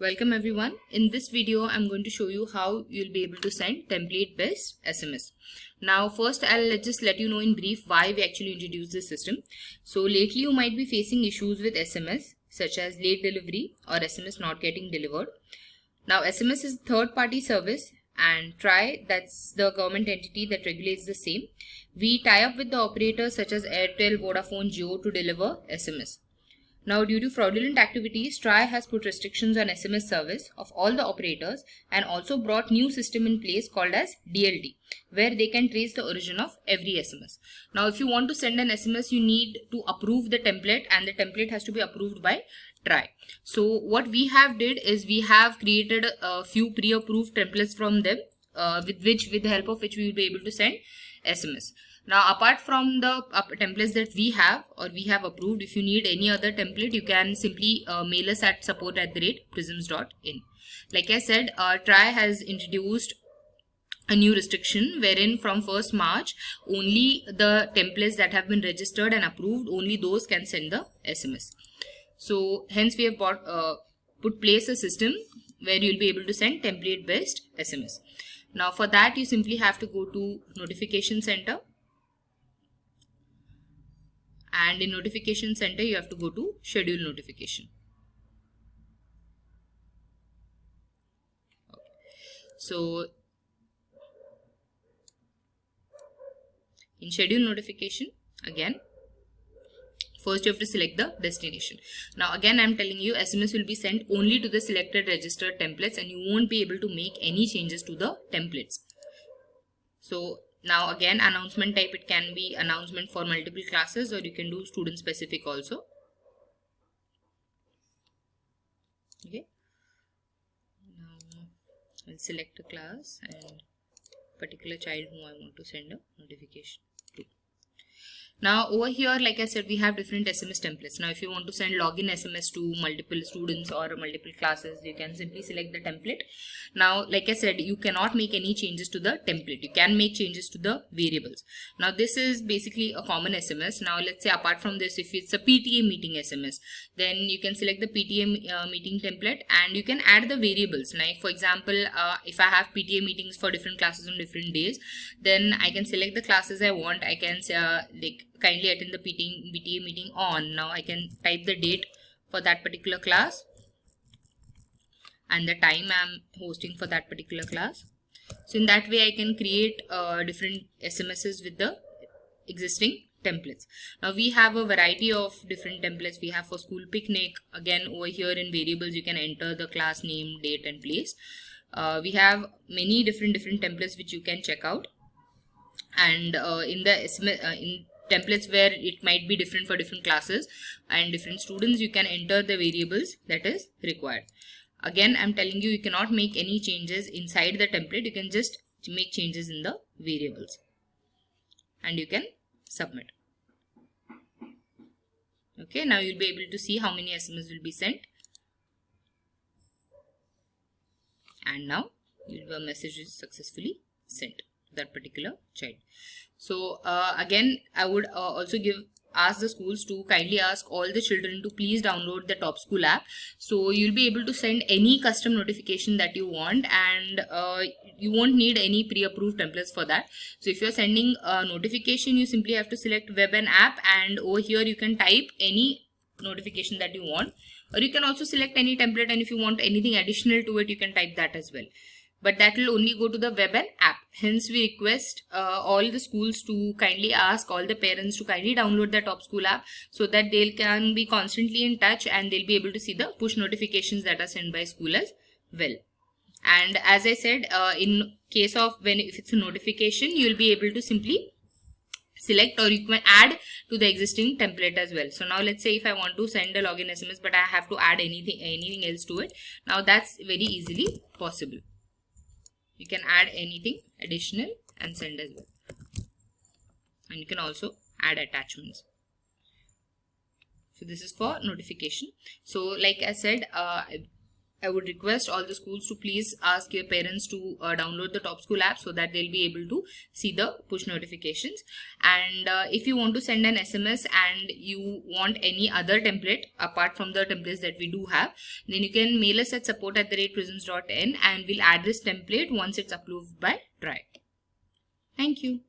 Welcome everyone. In this video, I'm going to show you how you'll be able to send template-based SMS. Now, first I'll just let you know in brief why we actually introduced this system. So lately you might be facing issues with SMS such as late delivery or SMS not getting delivered. Now, SMS is a third-party service and TRAI, that's the government entity that regulates the same. We tie up with the operators such as Airtel, Vodafone, Jio to deliver SMS. Now, due to fraudulent activities, TRAI has put restrictions on SMS service of all the operators and also brought new system in place called as DLT, where they can trace the origin of every SMS. Now, if you want to send an SMS, you need to approve the template and the template has to be approved by TRAI. So what we have did is we have created a few pre-approved templates from them with the help of which we will be able to send SMS. Now, apart from the templates that we have or we have approved, if you need any other template, you can simply mail us at support@prisms.in. Like I said, TRAI has introduced a new restriction wherein from 1st March, only the templates that have been registered and approved, only those can send the SMS. So, hence we have put place a system where you'll be able to send template-based SMS. Now, for that, you simply have to go to Notification Center. And in Notification Center, you have to go to Schedule Notification. Okay. So, in Schedule Notification, again, first you have to select the destination. Now, again, I'm telling you, SMS will be sent only to the selected registered templates and you won't be able to make any changes to the templates. So, now again, announcement type, it can be announcement for multiple classes or you can do student specific also. Okay. Now I'll select a class and particular child whom I want to send a notification to. Now over here, like I said, we have different SMS templates. Now if you want to send login SMS to multiple students or multiple classes, you can simply select the template. Now, like I said, you cannot make any changes to the template. You can make changes to the variables. Now this is basically a common SMS. Now let's say apart from this, if it's a PTA meeting SMS, then you can select the PTA meeting template and you can add the variables. Like for example, if I have PTA meetings for different classes on different days, then I can select the classes I want. I can like kindly attend the PTA meeting on. Now I can type the date for that particular class and the time I'm hosting for that particular class. So in that way I can create different SMSs with the existing templates. Now we have a variety of different templates. We have for school picnic. Again, over here in variables you can enter the class name, date and place. We have many different templates which you can check out. And in the templates where it might be different for different classes and different students, you can enter the variables that is required. Again, I'm telling you, you cannot make any changes inside the template. You can just make changes in the variables and you can submit. Okay, now you'll be able to see how many SMS will be sent. And now your message is successfully sent to that particular child. So again, I would also ask the schools to kindly ask all the children to please download the Top School app. So you'll be able to send any custom notification that you want and you won't need any pre-approved templates for that. So if you're sending a notification, you simply have to select web and app and over here you can type any notification that you want, or you can also select any template and if you want anything additional to it, you can type that as well. But that will only go to the web and app. Hence, we request all the schools to kindly ask all the parents to kindly download the Top School app so that they can be constantly in touch and they'll be able to see the push notifications that are sent by school as well. And as I said, in case of if it's a notification, you'll be able to simply select or you can add to the existing template as well. So now let's say if I want to send a login SMS but I have to add anything else to it. Now that's very easily possible. You can add anything additional and send as well. And you can also add attachments. So this is for notification. So like I said, I would request all the schools to please ask your parents to download the Top School app so that they'll be able to see the push notifications. And if you want to send an SMS and you want any other template apart from the templates that we do have, then you can mail us at support@prisms.in and we'll add this template once it's approved by TRAI. Thank you.